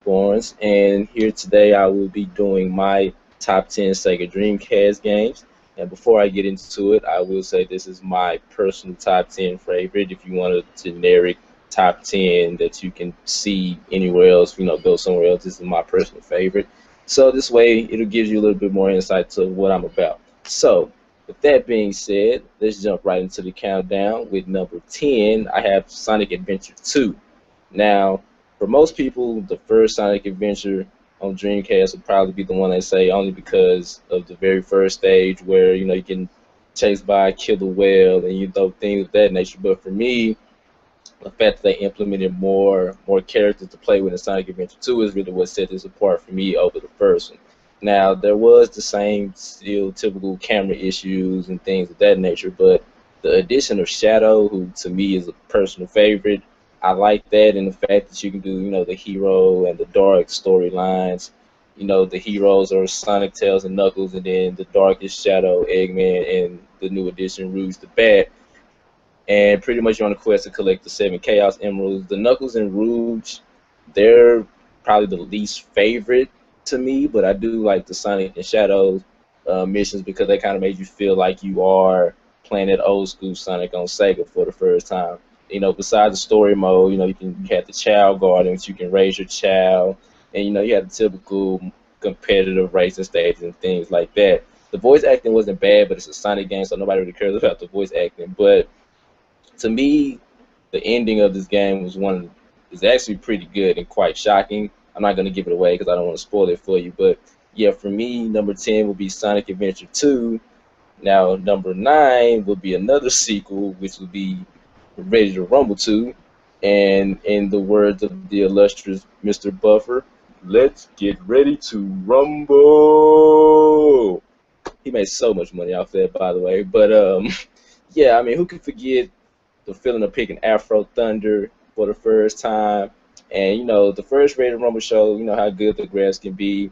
Borns, and here today I will be doing my top 10 Sega Dreamcast games. And before I get into it, I will say this is my personal top 10 favorite. If you want a generic top 10 that you can see anywhere else, go somewhere else, this is my personal favorite. So this way, it'll give you a little bit more insight to what I'm about. So, with that being said, let's jump right into the countdown. With number 10, I have Sonic Adventure 2. Now, for most people, the first Sonic Adventure on Dreamcast would probably be the one they say only because of the very first stage where you can chased by a killer whale and things of that nature. But for me, the fact that they implemented more characters to play with in Sonic Adventure 2 is really what set this apart for me over the first one. Now there was the same still typical camera issues and things of that nature, but the addition of Shadow, who to me is a personal favorite, I like that, and the fact that you can do the hero and the dark storylines. The heroes are Sonic, Tails, and Knuckles, and then the darkest Shadow, Eggman, and the new addition Rouge the Bat, and pretty much you're on a quest to collect the 7 Chaos Emeralds. The Knuckles and Rouge, they're probably the least favorite to me, but I do like the Sonic and Shadows missions because they kind of made you feel like you are playing that old school Sonic on Sega for the first time. Besides the story mode, you have the Child Gardens, you can raise your child, and you have the typical competitive racing stages and things like that. The voice acting wasn't bad, but it's a Sonic game, so nobody really cares about the voice acting. But to me, the ending of this game is actually pretty good and quite shocking. I'm not going to give it away because I don't want to spoil it for you, but yeah, for me, number 10 will be Sonic Adventure 2. Now, number 9 will be another sequel, which will be Ready to Rumble 2. And in the words of the illustrious Mr. Buffer, let's get ready to rumble. He made so much money off that, by the way. But yeah, I mean, who can forget the feeling of picking Afro Thunder for the first time? And the first Ready to Rumble show, how good the graphs can be,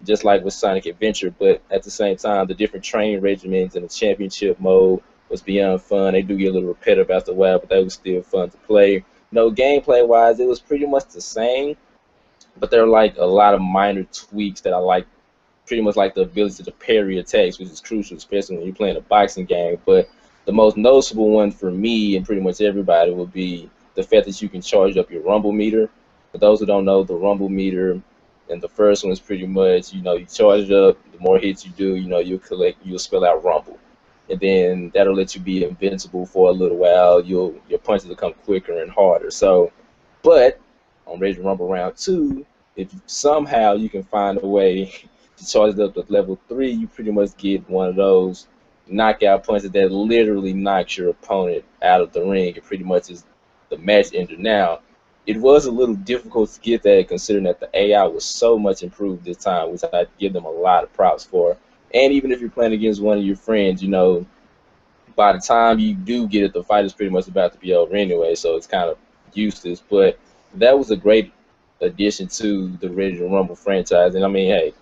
just like with Sonic Adventure. But at the same time, the different training regimens and the championship mode was beyond fun. They do get a little repetitive after a while, but they was still fun to play. Gameplay wise, it was pretty much the same, but there are like a lot of minor tweaks that I like. Pretty much like the ability to parry attacks, which is crucial, especially when you're playing a boxing game. But the most noticeable one for me and pretty much everybody would be the fact that you can charge up your rumble meter. For those who don't know, the rumble meter and the first one is pretty much, you charge it up, the more hits you do, you'll spell out rumble. And then that'll let you be invincible for a little while. Your punches will come quicker and harder. So, but on Ready to Rumble Round 2, if somehow you can find a way to charge it up to level 3, you pretty much get one of those knockout punches that literally knocks your opponent out of the ring. It pretty much is the match ender. Now, it was a little difficult to get that considering that the AI was so much improved this time, which I give them a lot of props for. And even if you're playing against one of your friends, by the time you do get it, the fight is pretty much about to be over anyway, so it's kind of useless. But that was a great addition to the Ready to Rumble franchise. And I mean, hey,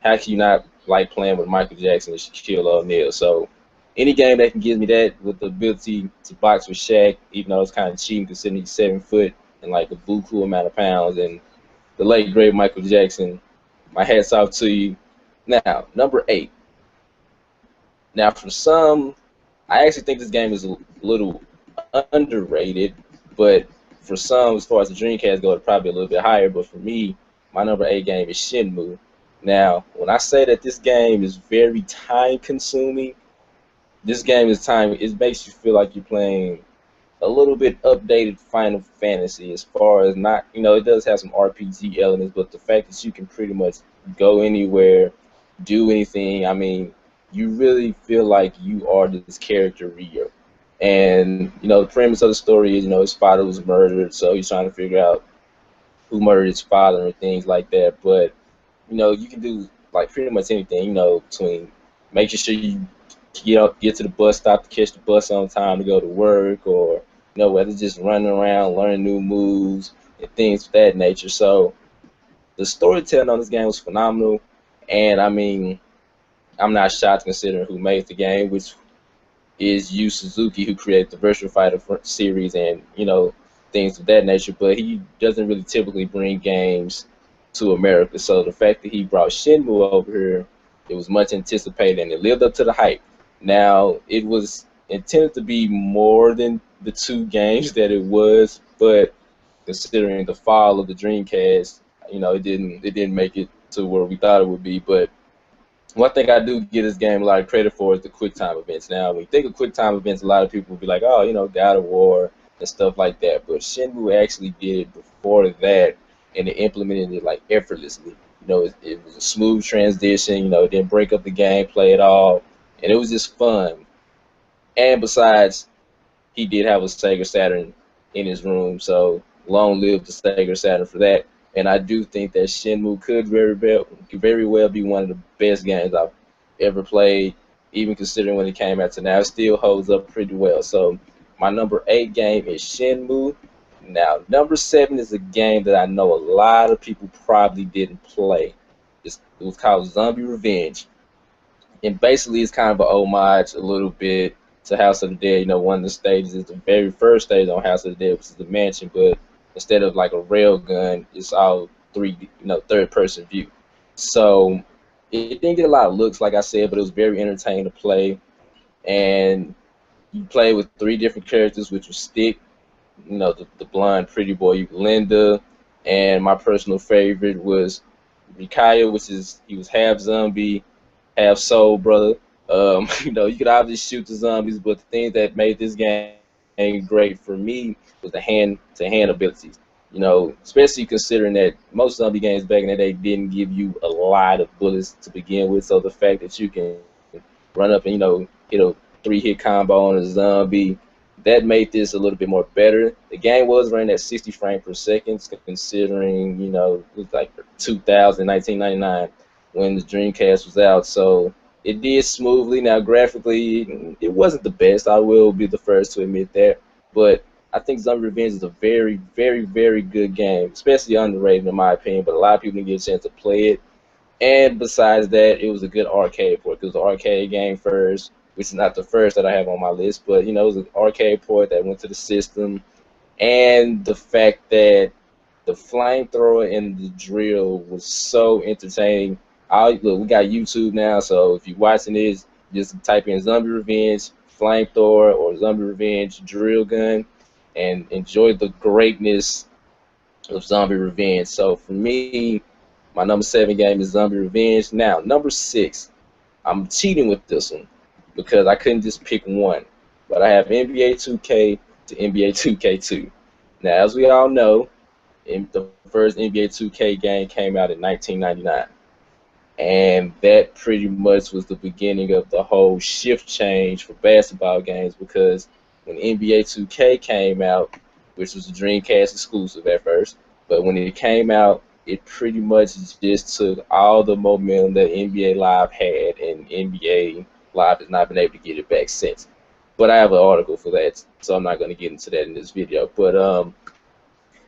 how can you not like playing with Michael Jackson and Shaquille O'Neal? So any game that can give me that with the ability to box with Shaq, even though it's kind of cheating considering he's 7 foot and like a buku amount of pounds, and the late great Michael Jackson, my hat's off to you. Now, number 8. Now, for some, I actually think this game is a little underrated, but for some, as far as the Dreamcast goes, it's probably a little bit higher. But for me, my number 8 game is Shenmue. Now, when I say that this game is very time-consuming, this game is time. It makes you feel like you're playing a little bit updated Final Fantasy as far as not, it does have some RPG elements, but the fact that you can pretty much go anywhere, do anything, I mean, you really feel like you are this character Rio. And, the premise of the story is, his father was murdered, so he's trying to figure out who murdered his father and things like that. But, you can do, like, pretty much anything, between making sure you get to the bus stop to catch the bus on time to go to work, or, whether just running around, learning new moves, and things of that nature. So the storytelling on this game was phenomenal. And, I mean, I'm not shocked considering who made the game, which is Yu Suzuki, who created the Virtual Fighter series. And, things of that nature. But he doesn't really typically bring games to America. So the fact that he brought Shenmue over here, it was much anticipated and it lived up to the hype. Now, it was intended to be more than the 2 games that it was, but considering the fall of the Dreamcast, it didn't make it to where we thought it would be. But one thing I do give this game a lot of credit for is the quick time events. Now, when you think of quick time events, a lot of people will be like, oh, God of War and stuff like that. But Shenmue actually did it before that, and it implemented it like effortlessly. It was a smooth transition. It didn't break up the gameplay at all, and it was just fun. And besides, he did have a Sega Saturn in his room, so long live the Sega Saturn for that. And I do think that Shenmue could very well be one of the best games I've ever played, even considering when it came out to now. It still holds up pretty well. So my number 8 game is Shenmue. Now, number 7 is a game that I know a lot of people probably didn't play. It was called Zombie Revenge. And basically, it's kind of an homage a little bit to House of the Dead. One of the stages is the very first stage on House of the Dead, which is the mansion, but instead of like a rail gun, it's all third person view. So it didn't get a lot of looks, like I said, but it was very entertaining to play. And you play with 3 different characters, which was Stick, the blonde pretty boy, Linda, and my personal favorite was Micaiah, he was half zombie, half soul brother. You could obviously shoot the zombies, but the thing that made this game great for me was the hand-to-hand abilities. Especially considering that most zombie games back in the day didn't give you a lot of bullets to begin with. So the fact that you can run up and hit a 3-hit combo on a zombie, that made this a little bit more better. The game was running at 60 frames per second, considering it was like 1999 when the Dreamcast was out. So it did smoothly. Now, graphically, it wasn't the best. I will be the first to admit that. But I think Zombie Revenge is a very, very, very good game, especially underrated in my opinion. But a lot of people didn't get a chance to play it. And besides that, it was a good arcade port. It was an arcade game first, which is not the first that I have on my list. But, it was an arcade port that went to the system. And the fact that the flamethrower and the drill was so entertaining. Look, we got YouTube now, so if you're watching this, just type in Zombie Revenge flamethrower or Zombie Revenge drill gun and enjoy the greatness of Zombie Revenge. So for me, my number 7 game is Zombie Revenge. Now, number 6, I'm cheating with this one because I couldn't just pick one, but I have NBA 2K to NBA 2K2. Now, as we all know, the first NBA 2K game came out in 1999. And that pretty much was the beginning of the whole shift change for basketball games, because when NBA 2K came out, which was a Dreamcast exclusive at first, but when it came out, it pretty much just took all the momentum that NBA Live had, and NBA Live has not been able to get it back since. But I have an article for that, so I'm not going to get into that in this video. But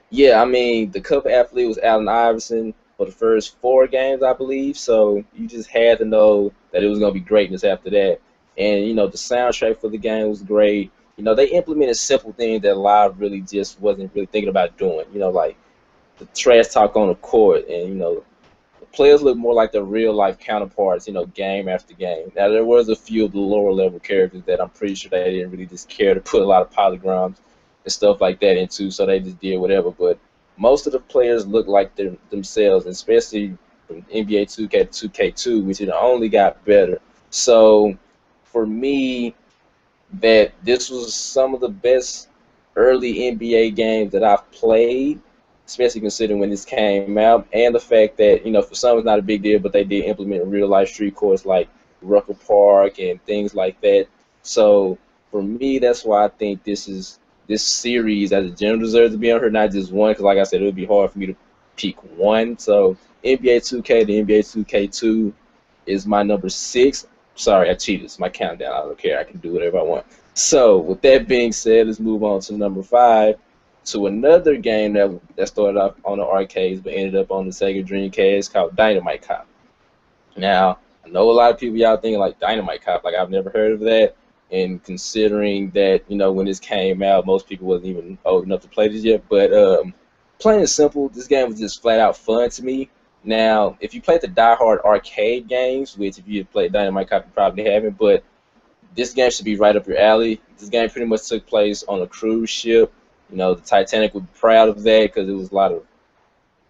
yeah, I mean, the cover athlete was Allen Iverson for the first 4 games, I believe. So you just had to know that it was going to be greatness after that. And, the soundtrack for the game was great. They implemented simple things that Live really just wasn't really thinking about doing. Like the trash talk on the court, and, the players look more like their real-life counterparts, game after game. Now, there was a few of the lower-level characters that I'm pretty sure they didn't really just care to put a lot of polygons and stuff like that into, so they just did whatever. But most of the players look like themselves, especially from NBA 2K to 2K2, which it only got better. So for me, that this was some of the best early NBA games that I've played, especially considering when this came out, and the fact that, for some it's not a big deal, but they did implement real-life street courts like Rucker Park and things like that. So for me, that's why I think this series as a general deserves to be on her, not just one, because like I said, it would be hard for me to pick one. So NBA 2K to NBA 2K2 is my number 6. Sorry, I cheated. It's my countdown. I don't care. I can do whatever I want. So with that being said, let's move on to number 5, to another game that started off on the arcades but ended up on the Sega Dreamcast, called Dynamite Cop. Now, I know a lot of people y'all thinking like Dynamite Cop, like I've never heard of that. And considering that, when this came out, most people wasn't even old enough to play this yet. But plain and simple, this game was just flat out fun to me. Now, if you played the Die-Hard arcade games, which if you had played Dynamite Cop, you probably haven't, but this game should be right up your alley. This game pretty much took place on a cruise ship. The Titanic would be proud of that because there was a lot of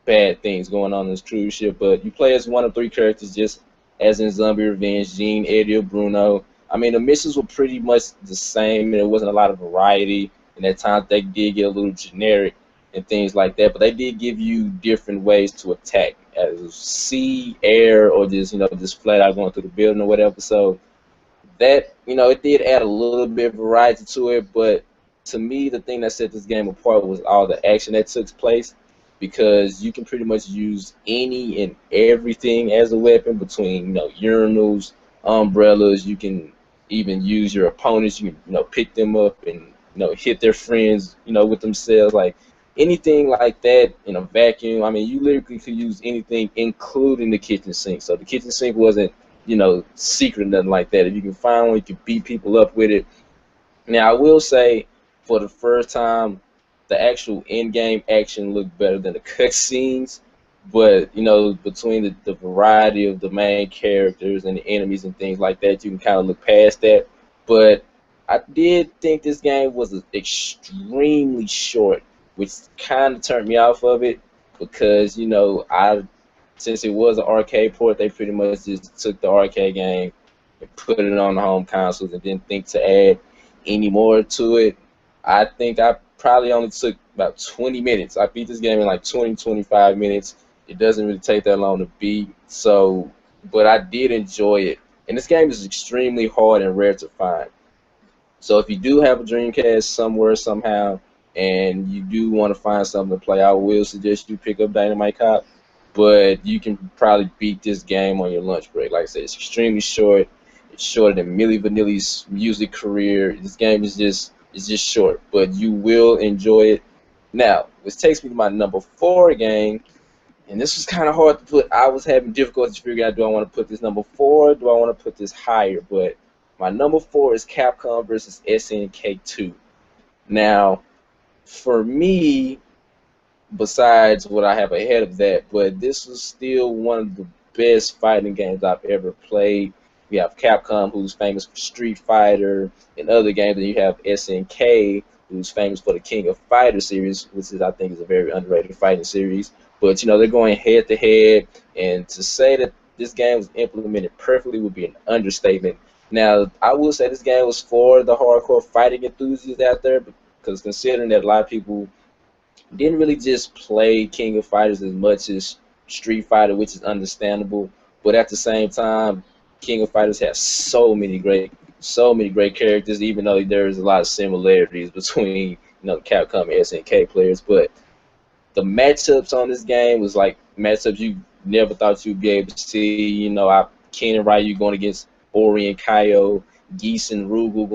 bad things going on in this cruise ship. But you play as one of three characters, just as in Zombie Revenge, Gene, Eddie, or Bruno. I mean, the missions were pretty much the same, and there wasn't a lot of variety. And at times they did get a little generic and things like that. But they did give you different ways to attack, as sea, air, or just flat out going through the building or whatever. So that, it did add a little bit of variety to it, but to me, the thing that set this game apart was all the action that took place, because you can pretty much use any and everything as a weapon between, urinals, umbrellas. You can even use your opponents. You can, pick them up and, hit their friends, with themselves, like anything like that in a vacuum. I mean, you literally could use anything, including the kitchen sink. So the kitchen sink wasn't, secret, nothing like that. If you can find one, you can beat people up with it. Now, I will say, for the first time, the actual in-game action looked better than the cutscenes. But, between the variety of the main characters and the enemies and things like that, you can kind of look past that. But I did think this game was extremely short, which kind of turned me off of it because, since it was an arcade port, they pretty much just took the arcade game and put it on the home consoles and didn't think to add any more to it. I think I probably only took about 20 minutes. I beat this game in like 20, 25 minutes. It doesn't really take that long to beat, but I did enjoy it. And this game is extremely hard and rare to find. So if you do have a Dreamcast somewhere, somehow, and you do want to find something to play, I will suggest you pick up Dynamite Cop. But you can probably beat this game on your lunch break. Like I said, it's extremely short. It's shorter than Milli Vanilli's music career. This game is just short, but you will enjoy it. Now, which takes me to my number 4 game, and this was kind of hard to put. I was having difficulty figuring out, do I want to put this number 4 or do I want to put this higher? But my number 4 is Capcom versus SNK 2. Now, for me, besides what I have ahead of that, but this was still one of the best fighting games I've ever played. You have Capcom, who's famous for Street Fighter and other games, and you have SNK, who's famous for the King of Fighters series, which I think is a very underrated fighting series. But they're going head to head, and to say that this game was implemented perfectly would be an understatement. Now, I will say this game was for the hardcore fighting enthusiasts out there, because considering that a lot of people didn't really just play King of Fighters as much as Street Fighter, which is understandable. But at the same time, King of Fighters has so many great characters, even though there's a lot of similarities between Capcom and SNK players. But the matchups on this game was like matchups you never thought you'd be able to see. Ken and Ryu going against Ori and Kaio, Geese and Rugal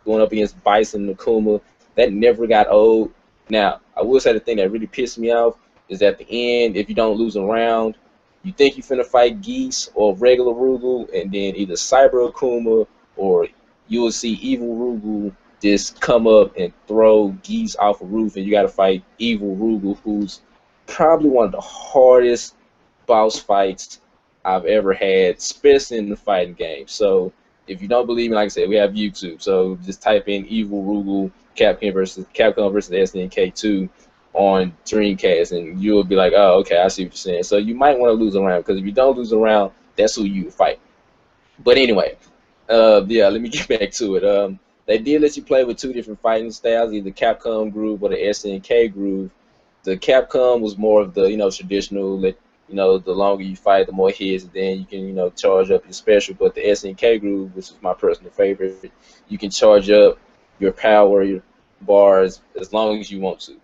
going up against Bison and Akuma. That never got old. Now, I will say the thing that really pissed me off is at the end, if you don't lose a round, you think you're finna fight Geese or regular Rugal, and then either Cyber Akuma or you will see Evil Rugal just come up and throw Geese off a roof, and you got to fight Evil Rugal, who's probably one of the hardest boss fights I've ever had, especially in the fighting game. So if you don't believe me, like I said, we have YouTube. So just type in Evil Rugal Capcom versus SNK 2 on Dreamcast, and you'll be like, oh, okay, I see what you're saying. So you might want to lose a round, because if you don't lose a round, that's who you fight. But anyway, yeah, let me get back to it. They did let you play with 2 different fighting styles, either Capcom groove or the SNK groove. The Capcom was more of the traditional, the longer you fight, the more hits, and then you can charge up your special. But the SNK groove, which is my personal favorite, you can charge up your power, your bars, as long as you want to.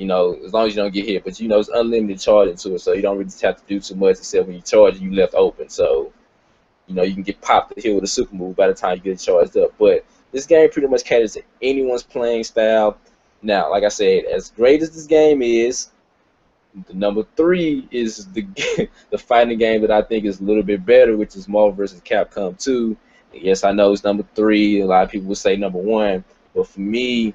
As long as you don't get hit. But it's unlimited charging to it, so you don't really have to do too much, except when you charge, you left open. So you can get popped the hill with a super move by the time you get it charged up. But this game pretty much caters to anyone's playing style. Now, like I said, as great as this game is, the number 3 is the fighting game that I think is a little bit better, which is Marvel vs. Capcom 2. Yes, I know it's number three. A lot of people would say number one, but for me,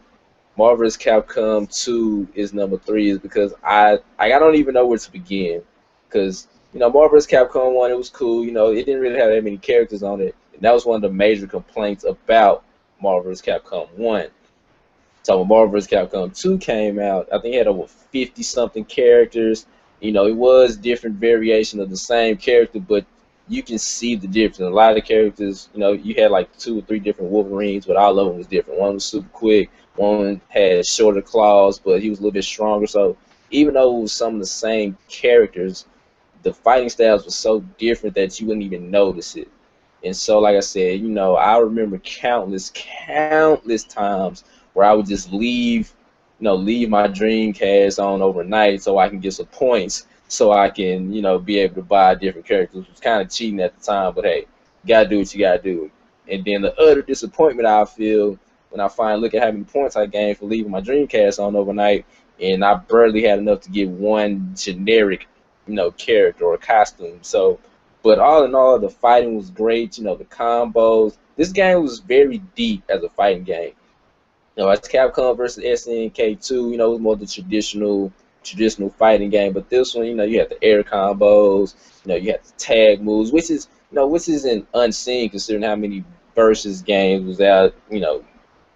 Marvel vs. Capcom 2 is number three, is because I don't even know where to begin. Because Marvel vs. Capcom 1, it was cool. It didn't really have that many characters on it, and that was one of the major complaints about Marvel vs. Capcom 1. So when Marvel vs. Capcom 2 came out, I think it had over 50 something characters. It was different variation of the same character, but you can see the difference. A lot of the characters, you had like 2 or 3 different Wolverines, but all of them was different. One was super quick, one had shorter claws, but he was a little bit stronger. So even though it was some of the same characters, the fighting styles were so different that you wouldn't even notice it. And so, like I said, I remember countless times where I would just leave my Dreamcast on overnight so I can get some points, so I can, be able to buy different characters, which was kind of cheating at the time. But hey, you gotta do what you gotta do. And then the utter disappointment I feel when I finally look at how many points I gained for leaving my Dreamcast on overnight, and I barely had enough to get one generic, character or costume. So, but all in all, the fighting was great. The combos. This game was very deep as a fighting game. It's Capcom versus SNK2. It was more the traditional fighting game. But this one, you had the air combos. You had the tag moves, which isn't unseen considering how many versus games was out.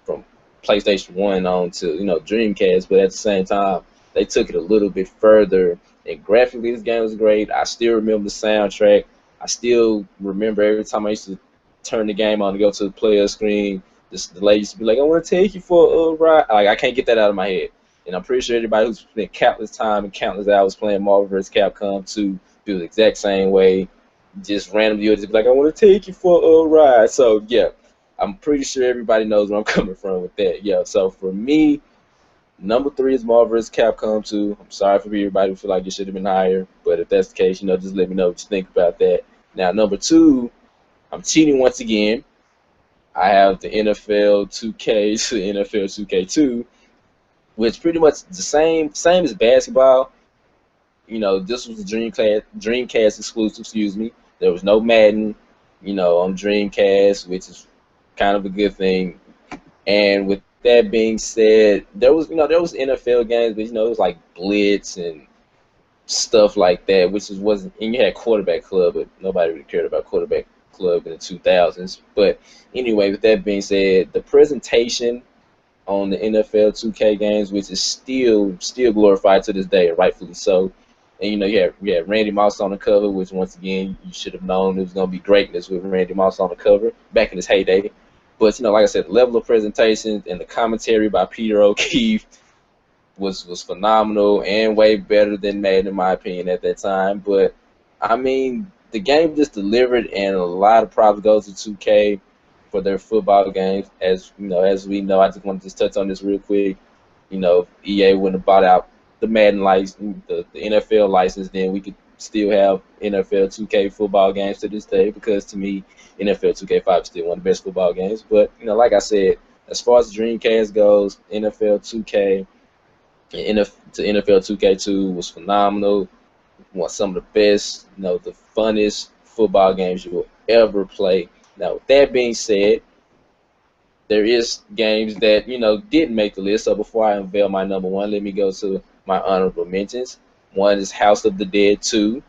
From PlayStation 1 on to Dreamcast. But at the same time, they took it a little bit further. And graphically, this game was great. I still remember the soundtrack. I still remember every time I used to turn the game on to go to the player screen, the lady used to be like, "I want to take you for a ride." Like, I can't get that out of my head. And I'm pretty sure everybody who's spent countless time and countless hours playing Marvel vs. Capcom 2 feel the exact same way. Just randomly, you'll just be like, "I want to take you for a ride." So, yeah, I'm pretty sure everybody knows where I'm coming from with that. Yeah, so for me, number three is Marvel vs. Capcom 2. I'm sorry for everybody who feel like it should have been higher, but if that's the case, just let me know what you think about that. Now, number two, I'm cheating once again. I have the NFL 2K to NFL 2K2, which pretty much the same as basketball. This was a Dreamcast exclusive. Excuse me. There was no Madden, on Dreamcast, which is kind of a good thing. And with that being said, there was NFL games, but it was like Blitz and stuff like that, which wasn't. And you had Quarterback Club, but nobody really cared about Quarterback Club in the 2000s. But anyway, with that being said, the presentation on the NFL 2K games, which is still glorified to this day, and rightfully so. And you had Randy Moss on the cover, which once again you should have known it was gonna be greatness with Randy Moss on the cover back in his heyday. But like I said, the level of presentation and the commentary by Peter O'Keefe was phenomenal and way better than Madden in my opinion at that time. But I mean, the game just delivered, and a lot of props goes to 2K for their football games. As we know, I just want to just touch on this real quick. EA wouldn't have bought out the Madden license, the NFL license, then we could still have NFL 2K football games to this day, because to me, NFL 2K5 is still one of the best football games. But, like I said, as far as Dreamcast goes, NFL 2K and NFL 2K2 was phenomenal. Some of the best, the funnest football games you will ever play. Now, with that being said, there is games that, didn't make the list. So before I unveil my number one, let me go to my honorable mentions. One is House of the Dead 2,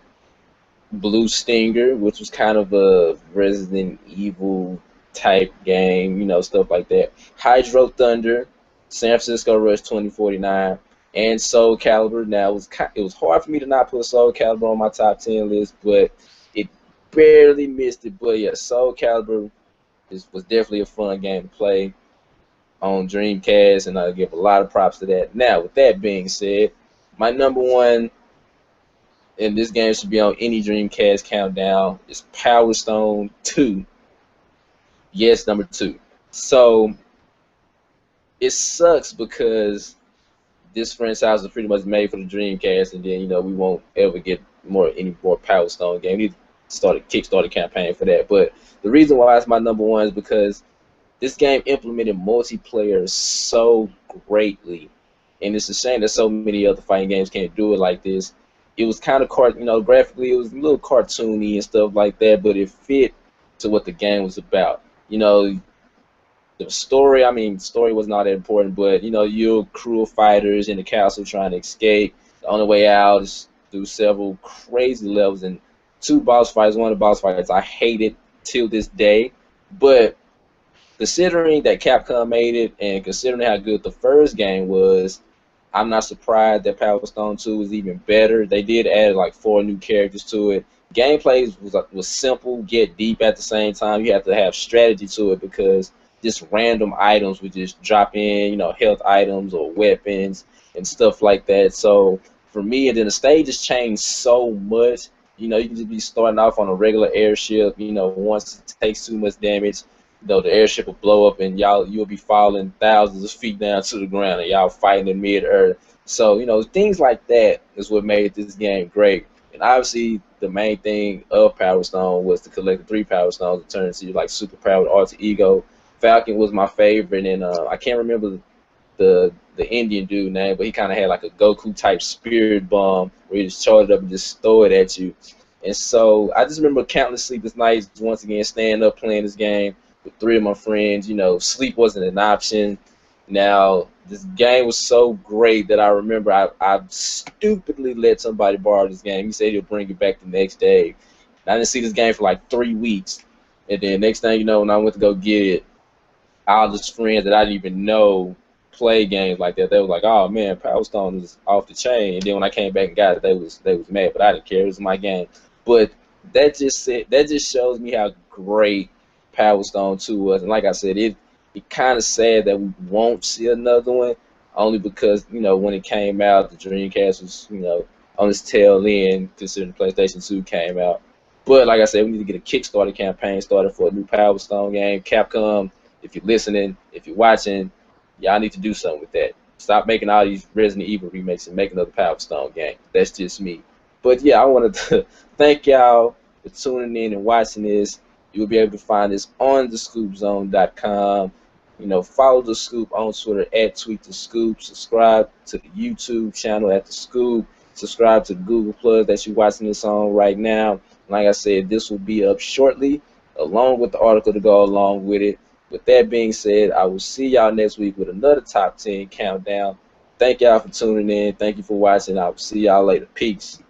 Blue Stinger, which was kind of a Resident Evil type game, stuff like that. Hydro Thunder, San Francisco Rush 2049, and Soul Calibur. Now, it was hard for me to not put Soul Calibur on my top 10 list, but it barely missed it. But yeah, Soul Calibur was definitely a fun game to play on Dreamcast, and I give a lot of props to that. Now, with that being said, my number one, and this game should be on any Dreamcast countdown, is Power Stone 2. Yes, number 2. So it sucks because this franchise was pretty much made for the Dreamcast, and then we won't ever get any more Power Stone game. We need to start a Kickstarter campaign for that. But the reason why it's my number one is because this game implemented multiplayer so greatly, and it's a shame that so many other fighting games can't do it like this. It was kind of graphically it was a little cartoony and stuff like that, but it fit to what the game was about. You know, the story, I mean, the story was not that important, but you know, you're a crew of fighters in the castle trying to escape. The only way out is through several crazy levels and two boss fights. One of the boss fights I hated till this day, but considering that Capcom made it and considering how good the first game was, I'm not surprised that Power Stone 2 was even better. They did add like 4 new characters to it. Gameplay was simple yet deep at the same time. You have to have strategy to it because just random items would just drop in, you know, health items or weapons and stuff like that. So for me, and then the stages changed so much. You know, you can just be starting off on a regular airship. You know, once it takes too much damage, you know, the airship will blow up and you'll be falling thousands of feet down to the ground and y'all fighting in mid-earth. So, you know, things like that is what made this game great. And obviously the main thing of Power Stone was to collect the 3 Power Stones to turn into like super powered alter ego. Falcon was my favorite, and I can't remember the Indian dude name, but he kind of had like a Goku type spirit bomb where you just charge it up and just throw it at you. And so I just remember countless sleepless nights once again staying up playing this game with 3 of my friends. You know, sleep wasn't an option. Now this game was so great that I remember I stupidly let somebody borrow this game. He said he'll bring it back the next day. And I didn't see this game for like 3 weeks. And then next thing you know, when I went to go get it, all these friends that I didn't even know play games like that. They were like, "Oh man, Power Stone is off the chain." And then when I came back and got it, they was mad, but I didn't care. It was my game. But that just shows me how great Power Stone 2 was. And like I said, it kind of sad that we won't see another one, only because you know when it came out, the Dreamcast was on its tail end, considering PlayStation 2 came out. But like I said, we need to get a Kickstarter campaign started for a new Power Stone game. Capcom, if you're listening, if you're watching, y'all need to do something with that. Stop making all these Resident Evil remakes and make another Power Stone game. That's just me. But yeah, I wanted to thank y'all for tuning in and watching this. You'll be able to find this on thescoopzone.com. You know, follow The Scoop on Twitter at @TweetTheScoop. Subscribe to the YouTube channel at The Scoop. Subscribe to the Google Plus that you're watching this on right now. Like I said, this will be up shortly, along with the article to go along with it. With that being said, I will see y'all next week with another top 10 countdown. Thank y'all for tuning in. Thank you for watching. I will see y'all later. Peace.